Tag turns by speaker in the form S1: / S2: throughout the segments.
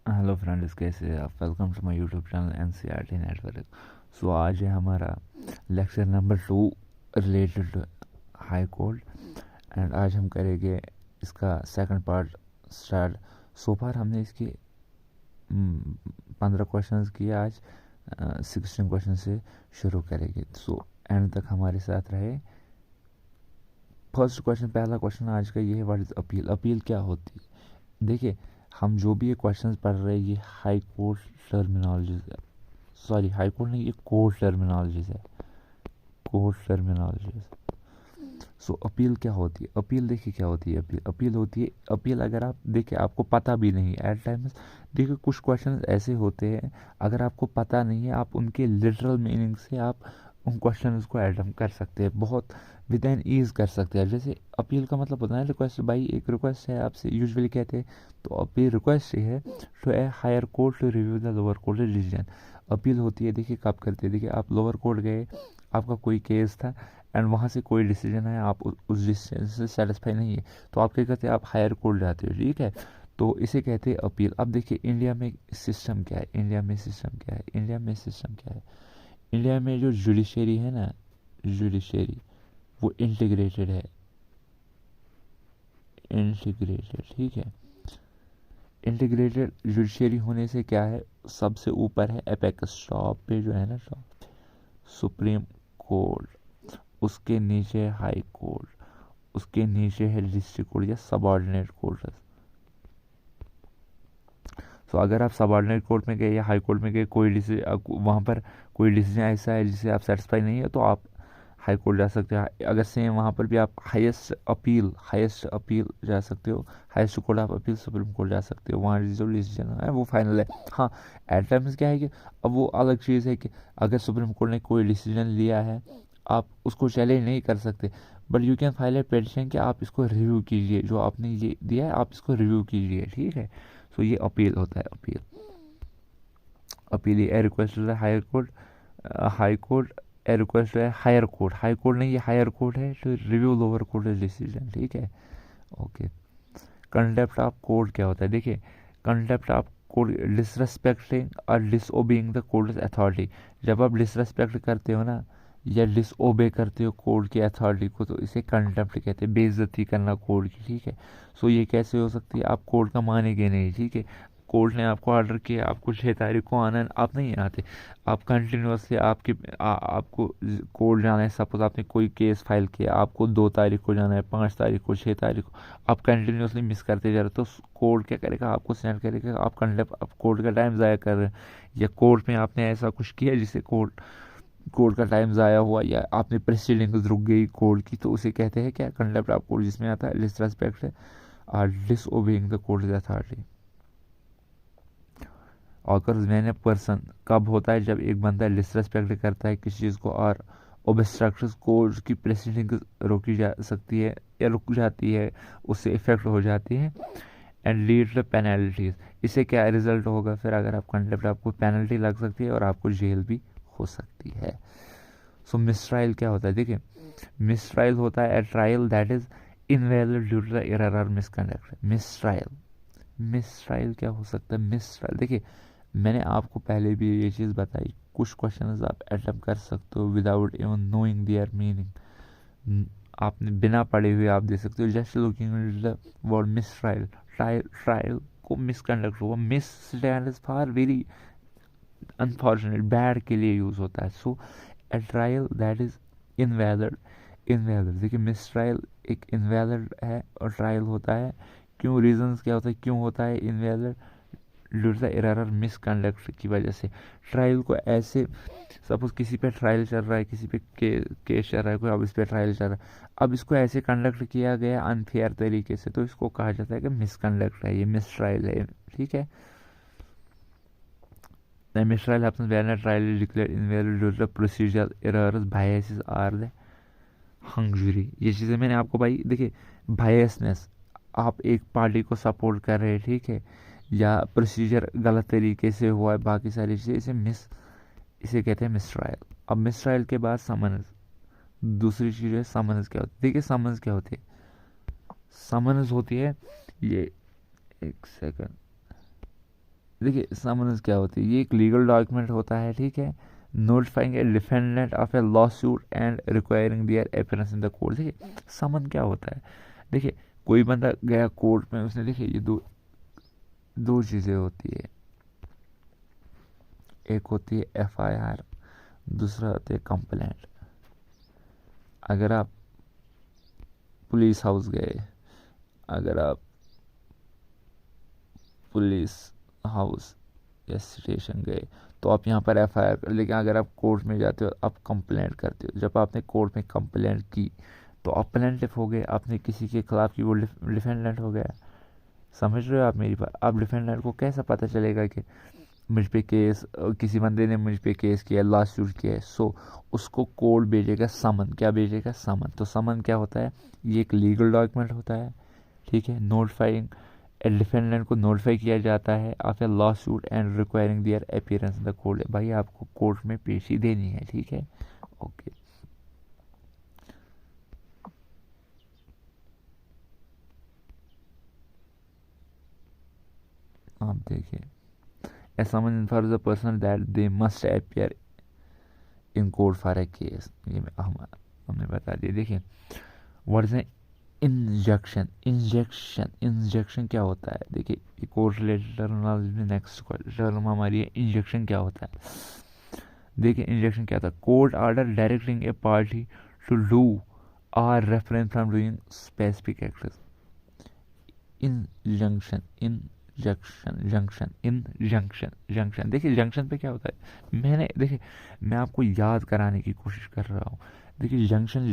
S1: Hello friends, कैसे हैं आप? Welcome to my YouTube channel NCERT network. So आज है हमारा lecture number 2 related to high court. And आज हम करेंगे इसका second part start. So far हमने इसके 15 क्वेश्चन किए। आज 16 क्वेश्चन से शुरू करेंगे। सो एंड तक हमारे साथ रहे। फर्स्ट क्वेश्चन, पहला क्वेश्चन आज का ये है, व्हाट इज़ अपील? अपील क्या होती है? देखिए, हम जो भी ये क्वेश्चंस पढ़ रहे हैं ये हाई कोर्ट टर्मिनोलॉजीज है। सॉरी, हाई कोर्ट नहीं, ये कोर्ट टर्मिनोलॉजीज है। Court terminologies. सो अपील क्या होती है? अपील देखिए क्या होती है। अपील होती है, अपील अगर आप देखिए आपको पता भी नहीं एट टाइम्स। देखिए कुछ क्वेश्चन ऐसे होते हैं, अगर आपको पता नहीं है आप उनके लिटरल मीनिंग से आप उन क्वेश्चन को अटेम्प्ट कर सकते हैं, बहुत विद एन ईज कर सकते हैं। जैसे अपील का मतलब होता है रिक्वेस्ट। भाई एक रिक्वेस्ट है आपसे, यूजुअली कहते हैं तो अपील रिक्वेस्ट है to a higher court to review the lower court decision. Appeal होती है, देखिए कब करते हैं। देखिए आप लोअर कोर्ट गए, आपका कोई केस था एंड वहाँ से कोई डिसीजन है, आप उस डिसीजन से सेटिस्फाई नहीं है, तो आप क्या कहते हैं, आप हायर कोर्ट जाते हो, ठीक है। तो इसे कहते हैं अपील। अब देखिए इंडिया में सिस्टम क्या है, इंडिया में सिस्टम क्या है, इंडिया में सिस्टम क्या है। इंडिया में जो जुडिशरी है ना, जुडिशरी वो इंटीग्रेटेड है, इंटीग्रेटेड, ठीक है। इंटीग्रेटेड जुडिशरी होने से क्या है, सबसे ऊपर है एपेक्स, टॉप पे जो है ना, टॉप सुप्रीम कोर्ट, उसके नीचे है हाई कोर्ट, उसके नीचे है डिस्ट्रिक्ट कोर्ट या सबऑर्डिनेट कोर्ट। तो अगर आप सबऑर्डिनेट कोर्ट में गए या हाई कोर्ट में गए, कोई डिसीजन वहाँ पर कोई डिसीजन ऐसा है जिससे आप सेटिस्फाई नहीं है, तो आप हाई कोर्ट जा सकते हो। अगर सेम वहाँ पर भी आप हाईएस्ट अपील जा सकते हो, highest court of appeal supreme court जा सकते हो, वहाँ जो डिसीजन है वो फाइनल है। हाँ, एट टाइम्स क्या है कि अब वो अलग चीज़ है कि अगर सुप्रीम कोर्ट ने कोई डिसीजन लिया है, आप उसको चैलेंज नहीं कर सकते, but you can file A petition कि आप इसको रिव्यू कीजिए, जो आपने ये दिया है आप इसको रिव्यू कीजिए, ठीक है। सो ये अपील होता है, appeal. Appeal a request to the higher court, high court a request है हायर कोर्ट, हाई कोर्ट नहीं, ये हायर कोर्ट है to review lower court decision, ठीक है। ओके। कंटेप्ट ऑफ कोर्ट क्या होता है? देखिए कंटेप्ट ऑफ कोर्ट, डिसरेस्पेक्टिंग और डिसओबेइंग द कोर्ट अथॉरिटी। जब आप डिसरेस्पेक्ट करते हो ना या डिसओबे करते हो कोर्ट की अथॉरिटी को, तो इसे कंटेम्प्ट कहते हैं, बेइज्जती करना कोर्ट की, ठीक है। सो ये कैसे हो सकती है? आप कोर्ट का मानेंगे नहीं, ठीक है। कोर्ट ने आपको ऑर्डर किया, आपको 6 तारीख को आना है, आप नहीं आते, आप कंटिन्यूसली आपको कोर्ट जाना है। सपोज आपने कोई केस फाइल किया, आपको 2 तारीख को जाना है, 5 तारीख को, 6 तारीख को, आप कंटिन्यूसली मिस करते जा रहे हो, तो कोर्ट क्या करेगा, आपको सेंड करेगा, आप कोर्ट का टाइम ज़ाया कर रहे हैं, या कोर्ट में आपने ऐसा कुछ किया जिससे कोर्ट का टाइम ज़ाया हुआ, या आपने प्रेसिडिंग्स रुक गई कोर्ट की, तो उसे कहते हैं क्या, कंटेम्प्ट ऑफ कोर्ट, जिसमें आता है डिसरेस्पेक्ट है और डिसओबेइंग द कोर्ट अथॉरिटी। और मैंने पर्सन कब होता है, जब एक बंदा डिसरेस्पेक्ट करता है किसी चीज़ को और ओब्स्ट्रक्शंस कोर्ट की प्रेसिडिंग रोकी जा सकती है या रुक जाती है, उससे इफेक्ट हो जाती है एंड लीड टू पेनल्टीज। इससे क्या रिजल्ट होगा फिर, अगर आप कंटेम्प्ट, आपको पेनल्टी लग सकती है और आपको जेल भी हो सकती है। सो मिसट्रायल क्या होता है? देखिए मिसट्रायल होता है a trial that is invalid due to the error और मिसकंडक्ट। मिसट्रायल, मिसट्रायल क्या हो सकता है? मिसट्रायल देखिए, मैंने आपको पहले भी ये चीज़ बताई, कुछ क्वेश्चंस आप अटेम्प्ट कर सकते हो without even knowing their meaning. आपने बिना पढ़े हुए आप दे सकते हो, just looking the word mistrial. Trial को मिसकंडक्ट हुआ, mis stand is for very unfortunate, bad के लिए यूज़ होता है। So a trial that is invalid, invalid देखिए मिस ट्रायल एक इनवैलिड है और ट्रायल होता है। क्यों, रीजंस क्या होता है क्यों होता है invalid? Due to the error और मिसकंडक्ट की वजह से। ट्रायल को ऐसे, सपोज किसी पे ट्रायल चल रहा है, किसी पे केस चल रहा है कोई, अब इस पे ट्रायल चल रहा है, अब इसको ऐसे कंडक्ट किया गया अनफेयर तरीके से, तो इसको कहा जाता है कि मिसकंडक्ट है, ये मिस ट्रायल है, ठीक है। The mistrial happens when a trial is declared invalid due to procedural errors, biases or the hung jury। ये चीज़ें मैंने आपको भाई देखिए, बायसनेस, आप एक पार्टी को सपोर्ट कर रहे हैं, ठीक है, या प्रोसीजर गलत तरीके से हुआ है, बाकी सारी चीज़ें, इसे कहते हैं मिसट्रायल। अब मिसट्रायल के बाद समन्स, दूसरी चीज़ है समन्स। क्या होती है? देखिए समन्स क्या होती है, समन्स होती है ये, एक सेकंड, देखिए समन्स क्या होती है, ये एक लीगल डॉक्यूमेंट होता है, ठीक है, notifying a defendant of a lawsuit and requiring their appearance in the court. देखिए समन क्या होता है, देखिए कोई बंदा गया कोर्ट में, उसने, देखिए ये दो दो चीज़ें होती है, एक होती है एफआईआर, दूसरा होती है कंप्लेंट। अगर आप पुलिस हाउस गए, अगर आप पुलिस हाउस या स्टेशन गए तो आप यहाँ पर एफआईआर कर, लेकिन अगर आप कोर्ट में जाते हो आप कंप्लेंट करते हो। जब आपने कोर्ट में कंप्लेंट की तो आप प्लेंटिफ हो गए, आपने किसी के खिलाफ की, वो डिफेंडेंट हो गया। समझ रहे हो आप मेरी बात? आप डिफेंडेंट को कैसा पता चलेगा कि मुझ पे केस, किसी बंदे ने मुझ पे केस किया, लॉ सूट किया है, सो उसको कोर्ट भेजेगा समन। क्या भेजेगा? समन। तो समन क्या होता है, ये एक लीगल डॉक्यूमेंट होता है, ठीक है, नोटिफाइंग डिफेंडेंट को नोटिफाई किया जाता है of a lawsuit and requiring their appearance in the court. भाई आपको कोर्ट में पेशी देनी है, ठीक है, ओके। आप देखिए, a summon informs the person that they must appear in court for a case. ये हमने बता दिया। देखिए व्हाट इज इंजेक्शन। इंजेक्शन क्या होता है, देखिए एक और रिलेटेड टर्मिनोलॉजी में नेक्स्ट टर्म हमारी है इंजेक्शन क्या होता है। देखिए इंजेक्शन क्या था, court order directing a party to do or refrain from doing specific acts. Injunction, junction. देखिए जंक्शन पे क्या होता है, देखिए मैं आपको याद कराने की कोशिश कर रहा हूँ। देखिए जंक्शन,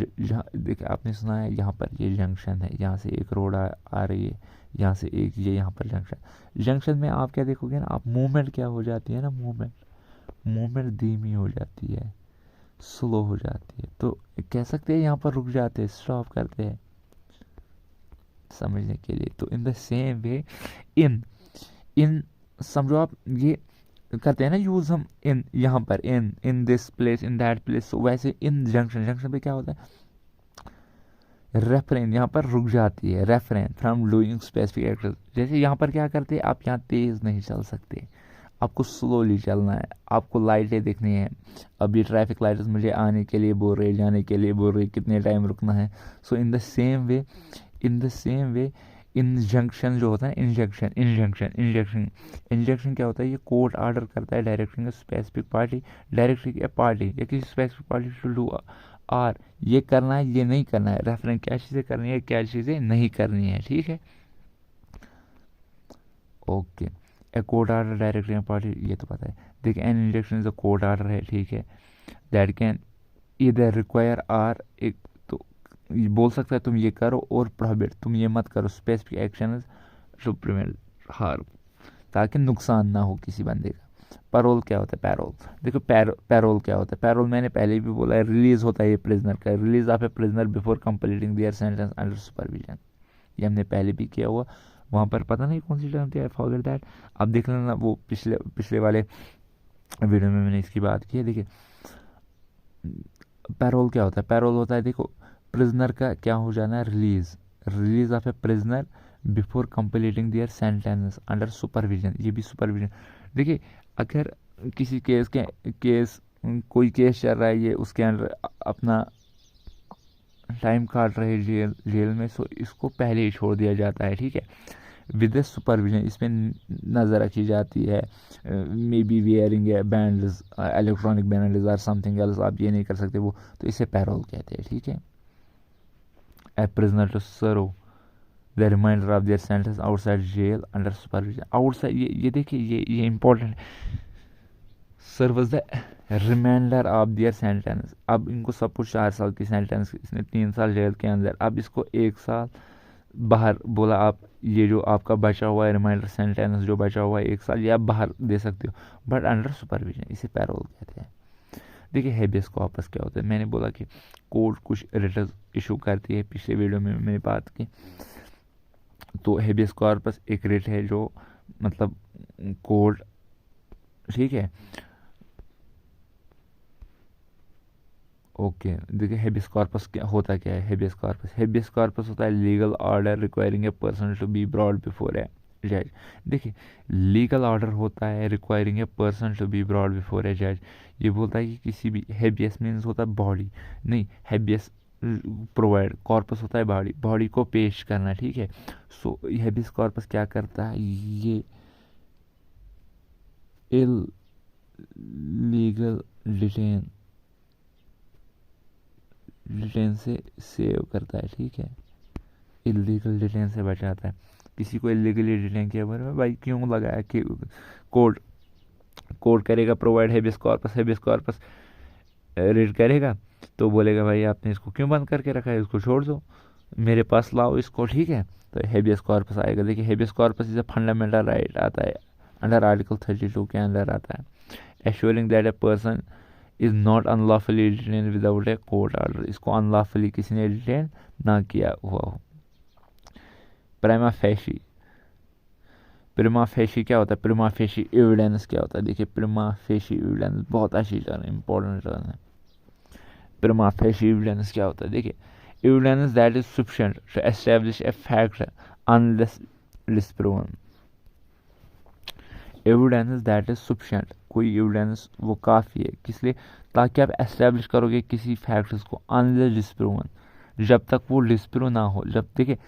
S1: देखिए आपने सुना है यहाँ पर ये जंक्शन है, यहाँ से एक रोड आ रही है, यहाँ से एक ये यहाँ पर जंक्शन में आप क्या देखोगे ना, आप मूवमेंट क्या हो जाती है ना, मूवमेंट धीमी हो जाती है, स्लो हो जाती है। तो कह सकते हैं यहाँ पर रुक जाते हैं, स्टॉप करते हैं समझने के लिए। तो इन द सेम वे इन इन समझो आप ये करते हैं ना यूज़ हम, इन यहाँ पर, in this place, in that place, so वैसे इन जंक्शन पे क्या होता है, रेफरेन यहाँ पर रुक जाती है, refrain from doing specific action. जैसे यहाँ पर क्या करते हैं, आप यहाँ तेज़ नहीं चल सकते, आपको स्लोली चलना है, आपको लाइटें देखनी है। अभी ट्रैफिक लाइट्स मुझे आने के लिए बोल रही है, जाने के लिए बोल रही है, कितने टाइम रुकना है। So in the same way injunction जो होता है, इंजेक्शन क्या होता है, ये कोर्ट ऑर्डर करता है directing specific party, directing a party या किसी specific party to do or, ये करना है, ये नहीं करना है, रेफरेंस क्या चीज़ें करनी है, क्या चीज़ें नहीं करनी है, ठीक है, okay. A court order directing a party, ये तो पता है। देखिए an injection is a court order है, ठीक है, दैट कैन इधर रिक्वायर आर, एक तो ये बोल सकता है तुम ये करो, और प्रोहिबिट तुम ये मत करो, specific action to prevent harm, ताकि नुकसान ना हो किसी बंदे का। पैरोल क्या होता है, पैरोल, देखो पैरोल क्या होता है, पैरोल मैंने पहले भी बोला है, रिलीज होता है ये प्रिजनर का, release of a prisoner before completing there sentence under supervision. ये हमने पहले भी किया हुआ, वहाँ पर पता नहीं कौन सी टर्म थी, आई फॉरगेट दैट। आप देख लेना, वो पिछले पिछले वाले वीडियो में मैंने इसकी बात की है। देखिए पैरोल क्या होता है, पैरोल होता है, देखो प्रिजनर का क्या हो जाना है, release of a prisoner before completing their sentence under supervision, ये भी सुपरविजन। देखिए अगर किसी केस कोई केस चल रहा है, ये उसके अंदर अपना टाइम काट रहे जेल में, सो इसको पहले ही छोड़ दिया जाता है, ठीक है, विद सुपरविजन, इसमें नज़र रखी जाती है, may be wearing A bands, electronic bands और समथिंग एल्स, आप ये नहीं कर सकते वो, तो इसे पैरोल कहते हैं, ठीक है। A prisoner to serve the remainder of their sentence outside jail under supervision, outside, ये देखिए ये important, serve the remainder of their sentence. अब इनको सब कुछ 4 साल की सेंटेंस, इसने 3 साल जेल के अंदर, अब इसको 1 साल बाहर बोला, आप ये जो आपका बचा हुआ है रिमाइंडर सेंटेंस जो बचा हुआ है 1 साल, ये आप बाहर दे सकते हो, बट अंडर सुपरविजन, इसे पैरोल कहते हैं। देखिए हेबियस कॉर्पस क्या होता है, मैंने बोला कि कोर्ट कुछ रिटर्न इशू करती है, पिछले वीडियो में मैंने बात की। तो हेबियस कॉर्पस एक रिट है जो मतलब कोर्ट, ठीक है, ओके। देखिए हेबियस कॉर्पस क्या होता, क्या है हेबियस कॉर्पस होता है legal order requiring a person to be brought before a जज। देखिए लीगल ऑर्डर होता है requiring a person to be brought before a जज। ये बोलता है कि किसी भी, हेबियस मीन्स होता है बॉडी, नहीं हेबियस प्रोवाइड, कॉर्पस होता है बॉडी, बॉडी को पेश करना, ठीक है। सो हेबियस कॉर्पस क्या करता है, ये इलीगल डिटेन से सेव करता है, ठीक है, इलीगल डिटेन से बचाता है। किसी को इलीगली डिटेन किया भाई क्यों लगाया कि कोर्ट करेगा प्रोवाइड हेबियस कॉर्पस रीड करेगा तो बोलेगा भाई आपने इसको क्यों बंद करके रखा है, इसको छोड़ दो, मेरे पास लाओ इसको, ठीक है। तो हेबियस कॉर्पस आएगा। देखिए habeas corpus is a fundamental right आता है, अंडर आर्टिकल 32 के अंदर आता है, assuring that a person is not unlawfully detain without a court order, इसको अनलॉफुली किसी ने डिटेन ना किया हुआ हो। प्राइमा फेशी क्या होता है, प्रिमा फेशी एविडेंस क्या होता है। देखिए प्रिमा फेशी एविडेंस बहुत अच्छी टर्म, इंपॉर्टेंट टर्म है। प्रिमा फेशी एविडेंस क्या होता है, देखिए evidence that is sufficient to establish a fact unless disproven. Evidence that is sufficient, कोई एविडेंस वो काफ़ी है किस लिए, ताकि आप एस्टैब्लिश करोगे किसी फैक्ट्स को, अनलेस डिस्प्रूवन, जब तक वो डिस्प्रूव ना हो। जब देखिए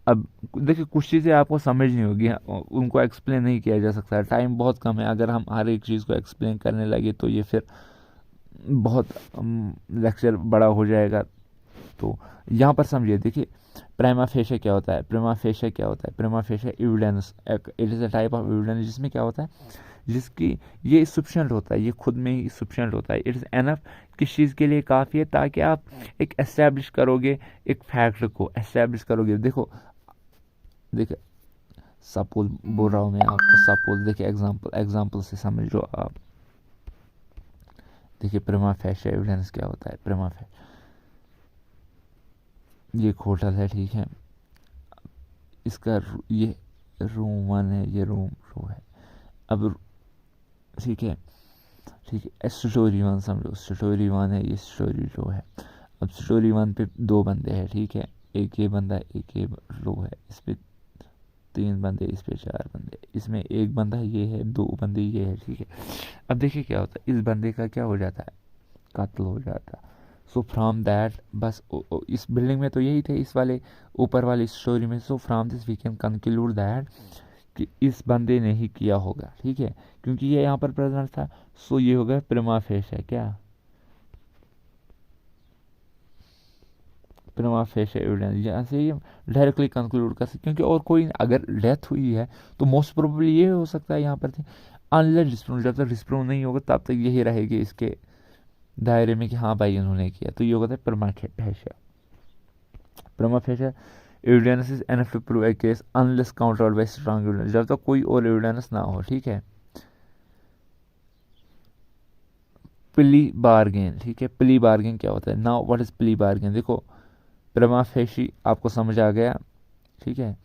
S1: अब देखिए कुछ चीज़ें आपको समझ नहीं होगी, उनको एक्सप्लेन नहीं किया जा सकता, टाइम बहुत कम है। अगर हम हर एक चीज़ को एक्सप्लेन करने लगे तो ये फिर बहुत लेक्चर बड़ा हो जाएगा। तो यहाँ पर समझिए, देखिए प्राइमा फेशिया क्या होता है, प्रिमा फेशिया क्या होता है, prima facie evidence, it is a type of evidence जिसमें क्या होता है, जिसकी ये सफिशिएंट होता है, ये खुद में ही सफिशिएंट होता है, इट इज़ एनफ, किस चीज़ के लिए काफ़ी है, ताकि आप एक एस्टैब्लिश करोगे, एक फैक्ट को एस्टैब्लिश करोगे। देखिए सपोज बोल रहा हूँ मैं आपको, सपोज देखिए एग्जाम्पल से समझ लो आप। देखिए प्रिमा फेशिया एविडेंस क्या होता है, प्रिमा फेशिया, ये एक होटल है, ठीक है, इसका ये रूम 1 है, ये रूम 2 है। अब ठीक है स्टोरी 1 समझो, स्टोरी 1 है, ये स्टोरी 2 है। अब स्टोरी 1 पे 2 बंदे हैं, ठीक है, एक ये बंदा एक ये लो है, इस पे 3 बंदे, इस पे 4 बंदे, इसमें एक बंदा ये है, 2 बंदे ये है, ठीक है। अब देखिए क्या होता है, इस बंदे का क्या हो जाता है, कत्ल हो जाता है। सो फ्रॉम दैट बस इस बिल्डिंग में तो यही थे, इस वाले ऊपर वाली स्टोरी में। So from this we can conclude that कि इस बंदे ने ही किया होगा, ठीक है, क्योंकि ये यहाँ पर प्रेजेंट था। सो ये हो गया प्रिमा फेशिया, क्या प्रिमा फेशिया एविडेंस, यहाँ से ये डायरेक्टली कंक्लूड कर सकते, क्योंकि और कोई अगर डेथ हुई है तो मोस्ट प्रोबेबली ये हो सकता है यहाँ पर थी, अनलेस डिस्प्रूव, जब तक डिस्प्रूव नहीं होगा तब तक यही रहेगी इसके दायरे में कि हाँ भाई इन्होंने किया। तो ये होता है prima facie evidence is enough to prove a case unless countered by strong evidence, जब तक कोई और एविडेंस ना हो, ठीक है। प्ली बार्गेन, ठीक है, प्ली बार्गेन क्या होता है, now what is plea bargain. देखो प्रिमा फेशी आपको समझ आ गया, ठीक है।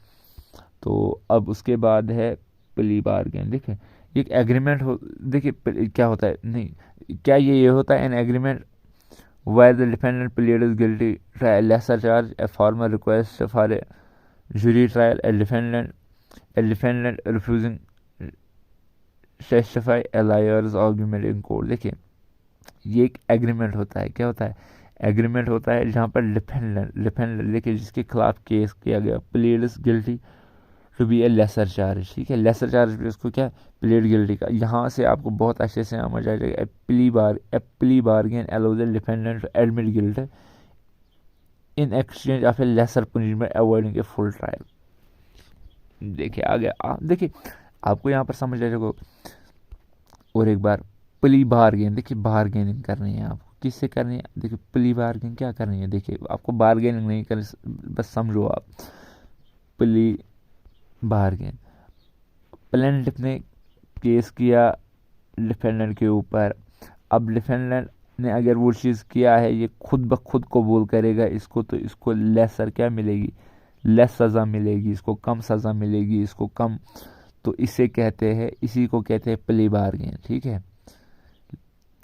S1: तो अब उसके बाद है प्ली बार्गेन। देखिए एक एग्रीमेंट हो, देखिए क्या होता है, नहीं क्या ये होता है an agreement where the defendant pleads guilty to a lesser charge, a formal request for a jury trial, a defendant refusing testify, a lawyer's argument in court। देखिए ये एक एग्रीमेंट होता है, क्या होता है, एग्रीमेंट होता है जहाँ पर डिफेंडेंट देखिए जिसके खिलाफ केस किया गया pleads guilty to be a lesser charge, ठीक है, लेसर चार्ज पे उसको क्या प्लीड गिल्टी का। यहाँ से आपको बहुत अच्छे से समझ आ जाएगा, a plea bargain allows the defendant to admit guilt in exchange of a lesser punishment avoiding a full trial. देखिए आगे देखिए आपको यहाँ पर समझ आ जाएगा। और एक बार प्ली बार्गेन, देखिए बार्गेनिंग करनी है आपको, किससे करनी है, देखिए प्ली बार्गेन क्या करनी है, देखिए आपको बार्गेनिंग नहीं करनी, बस समझो आप। प्ली बार्गेन, प्लेंटिफ ने केस किया डिफेंडेंट के ऊपर। अब डिफेंडेंट ने अगर वो चीज़ किया है ये खुद ब खुद कबूल करेगा इसको, तो इसको लेसर क्या मिलेगी, लेस सज़ा मिलेगी, इसको कम सज़ा मिलेगी, इसको कम, तो इसे कहते हैं, इसी को कहते हैं प्ली बार्गेन, ठीक है।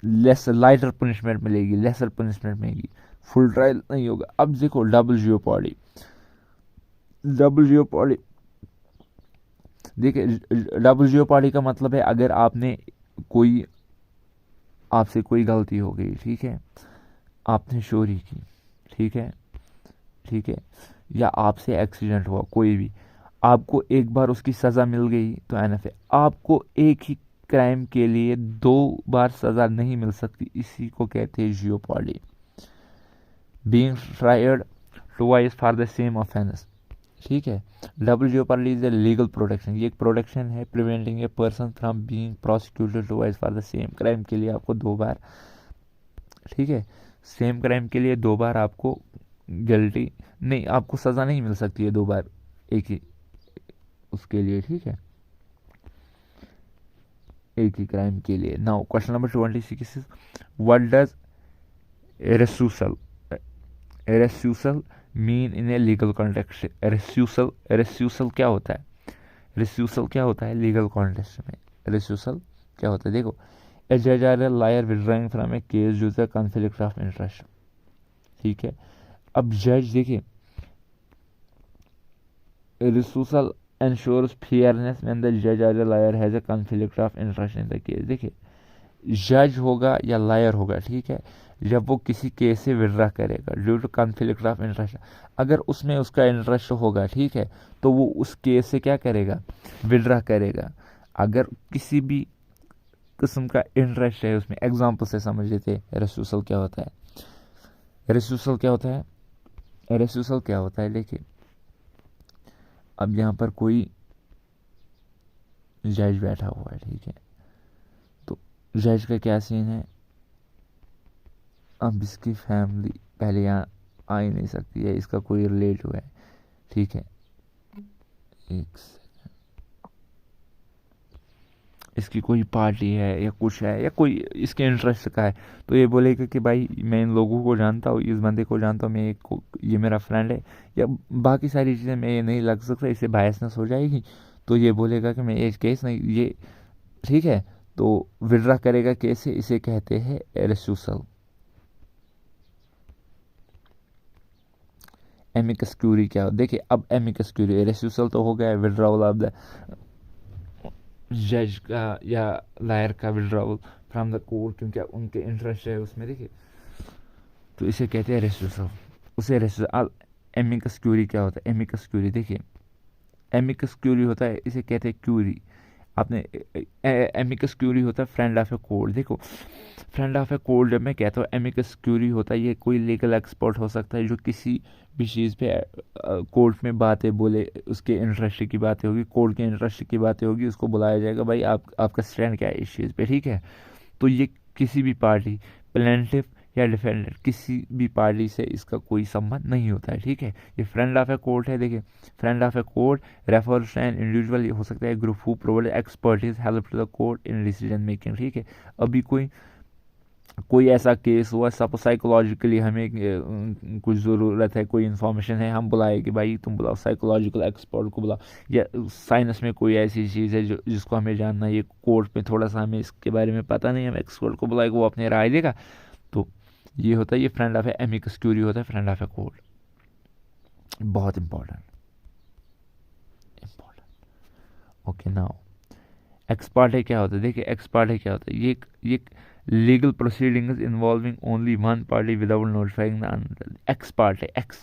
S1: लेस लाइटर पनिशमेंट मिलेगी, लेसर पनिशमेंट मिलेगी, फुल ट्रायल नहीं होगा। अब देखो डबल जियोपॉडी देखिए डबल जियोपार्डी का मतलब है अगर आपने कोई, आपसे कोई गलती हो गई, ठीक है, आपने चोरी की, ठीक है, ठीक है, या आपसे एक्सीडेंट हुआ कोई भी, आपको एक बार उसकी सज़ा मिल गई तो एनफ है। आपको एक ही क्राइम के लिए 2 बार सज़ा नहीं मिल सकती, इसी को कहते हैं jeopardy. Being tried twice for the same offence, ठीक है। Double jeopardy is a legal protection, ये एक प्रोटेक्शन है preventing a person from being prosecuted twice for the same crime के लिए आपको 2 बार, ठीक है, सेम क्राइम के लिए 2 बार आपको गिल्टी नहीं, आपको सज़ा नहीं मिल सकती है 2 बार एक ही उसके लिए, ठीक है, एक ही क्राइम के लिए। Now question number 26 is what does recusal recusal mean in a legal context. Recusal क्या होता है, रेसूसल क्या होता है लीगल कॉन्टेक्स्ट में, रेसूसल क्या होता है। देखो, ए जज or a lawyer withdrawing from a case due to conflict of interest, ठीक है। अब जज देखिए, रिसूसल ensures fairness when the judge or the lawyer has a conflict of interest in the case। देखिए, जज होगा या लायर होगा, ठीक है, जब वो किसी केस से विड्रा करेगा due to conflict of interest, अगर उसमें उसका इंटरेस्ट होगा, ठीक है, तो वो उस केस से क्या करेगा, विड्रा करेगा। अगर किसी भी किस्म का इंटरेस्ट है उसमें, एग्जाम्पल से समझ लेते हैं रेसूसल क्या होता है। रेसूसल क्या होता है, रेसूसल क्या होता है, देखिए, अब यहाँ पर कोई जज बैठा हुआ है, ठीक है, तो जज का क्या सीन है, अब इसकी फैमिली पहले यहाँ आ ही नहीं सकती है, इसका कोई रिलेटिव है, ठीक है, एक इसकी कोई पार्टी है या कुछ है या कोई इसके इंटरेस्ट का है, तो ये बोलेगा कि भाई मैं इन लोगों को जानता हूँ, इस बंदे को जानता हूँ, मैं ये मेरा फ्रेंड है, या बाकी सारी चीज़ें मैं ये नहीं लग सकता, इससे बायसनेस हो जाएगी, तो ये बोलेगा कि मैं ये केस नहीं ये, ठीक है, तो विड्रा करेगा केस से, इसे कहते हैं रेसूसल। एमिकस क्यूरी क्या हो, देखिए, अब एमिकस क्यूरी, रेसूसल तो हो गया विड्रॉवल ऑफ द जज का या लायर का विड्रॉवल फ्रॉम द कोर्ट, क्योंकि उनके इंटरेस्ट है उसमें, देखिए, तो इसे कहते हैं रेसूसल, उसे रेसूसल। एमिकस क्यूरी क्या होता है, एमिकस क्यूरी, देखिए, एमिकस क्यूरी होता है, इसे कहते हैं क्यूरी, आपने एमिकस क्यूरी होता है फ्रेंड ऑफ ए कोर्ट। देखो, फ्रेंड ऑफ ए कोर्ट जब मैं कहता हूँ एमिकस क्यूरी होता है, ये कोई लीगल एक्सपर्ट हो सकता है जो किसी भी चीज़ पे कोर्ट में बातें बोले, उसके इंटरेस्ट की बातें होगी, कोर्ट के इंटरेस्ट की बातें होगी, उसको बुलाया जाएगा, भाई आपका स्टैंड क्या है इस चीज़ पे, ठीक है। तो ये किसी भी पार्टी, प्लेंटिफ या डिफेंडेंट, किसी भी पार्टी से इसका कोई संबंध नहीं होता है, ठीक है। ये फ्रेंड ऑफ ए कोर्ट है, देखिए, friend of a court refers to an individual, हो सकता है group who provide expertise help to the court in decision making, ठीक है। अभी कोई ऐसा केस हुआ, सब साइकोलॉजिकली हमें कुछ ज़रूरत है, कोई इन्फॉर्मेशन है, हम बुलाए कि भाई तुम बुलाओ साइकोलॉजिकल एक्सपर्ट को बुलाओ, या साइंस में कोई ऐसी चीज़ है जिसको हमें जानना है, ये कोर्ट में थोड़ा सा हमें इसके बारे में पता नहीं, हम एक्सपर्ट को बुलाएगा, वो अपनी राय देगा, तो ये होता है, ये friend of A amicus curiae होता है, फ्रेंड ऑफ ए कोर्ट, बहुत इंपॉर्टेंट। ओके, नाउ एक्सपर्ट क्या होता है, देखिए, एक्सपर्ट क्या होता है, ये legal proceedings involving only one party without notifying the another. Expert x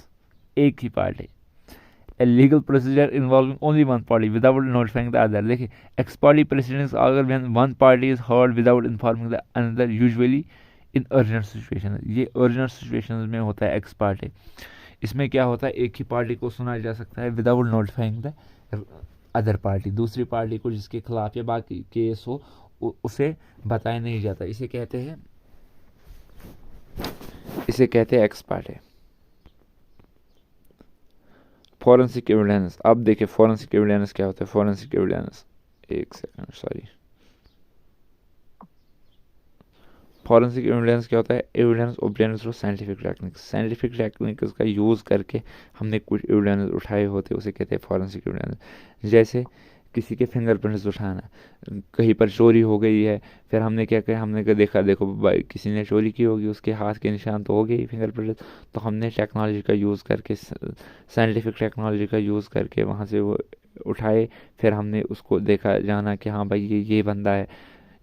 S1: एक ही party, a legal procedure involving only one party without notifying the other। देखिए, ex party proceedings are when one party is heard without informing the another, usually in urgent situation। ये urgent situations में होता है ex party। इसमें क्या होता है, एक ही पार्टी को सुना जा सकता है without notifying the other party, दूसरी पार्टी को जिसके खिलाफ या बाकी केस हो उसे बताया नहीं जाता, इसे कहते हैं एक्स पार्टी। फॉरेंसिक एविडेंस, अब देखिए फॉरेंसिक एविडेंस क्या होता है, फॉरेंसिक एविडेंस, एक सेकंड सॉरी, फॉरेंसिक एविडेंस क्या होता है, evidence obtained through scientific techniques, scientific techniques का यूज़ करके हमने कुछ एविडेंस उठाए होते उसे कहते हैं फॉरेंसिक एविडेंस। जैसे किसी के फिंगरप्रिंट्स उठाना, कहीं पर चोरी हो गई है, फिर हमने क्या किया, हमने देखा, देखो भाई किसी ने चोरी की होगी, उसके हाथ के निशान तो हो गए फिंगरप्रिंट, तो हमने टेक्नोलॉजी का यूज़ करके, साइंटिफिक टेक्नोलॉजी का यूज़ करके वहाँ से वो उठाए, फिर हमने उसको देखा जाना कि हाँ भाई ये बंदा है,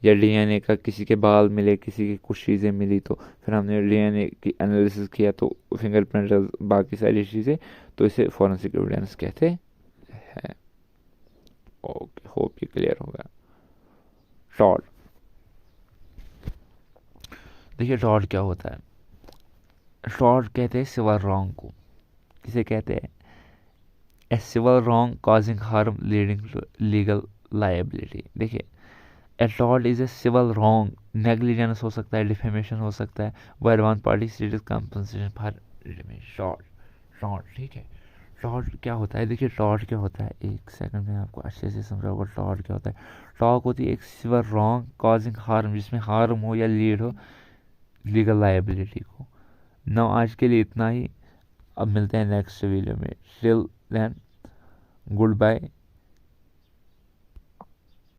S1: या डीएनए का किसी के बाल मिले, किसी की कुछ चीज़ें मिली, तो फिर हमने डीएनए की एनालिसिस किया, तो फिंगरप्रिंट, बाकी सारी चीज़ें, तो इसे फॉरेंसिक एविडेंस कहते हैं। ओके, होप ये क्लियर होगा। टॉड, देखिए टॉड क्या होता है। टॉड कहते हैं सिविल रॉन्ग को। किसे कहते हैं? A civil wrong causing harm leading to legal liability. देखिए, ए टॉड is a civil wrong, negligence हो सकता है, डिफेमेशन हो सकता है, where one party seated compensation for टॉड। टॉड, ठीक है। टॉड क्या होता है? देखिए टॉड क्या होता है, एक सेकंड में आपको अच्छे से समझाऊंगा टॉड क्या होता है। टॉड होती है एक सिविल रॉन्ग कॉजिंग हार्म, जिसमें हार्म हो या लीड हो लीगल लाइबिलिटी को। ना आज के लिए इतना ही, अब मिलते हैं नेक्स्ट वीडियो में। Till then, good bye.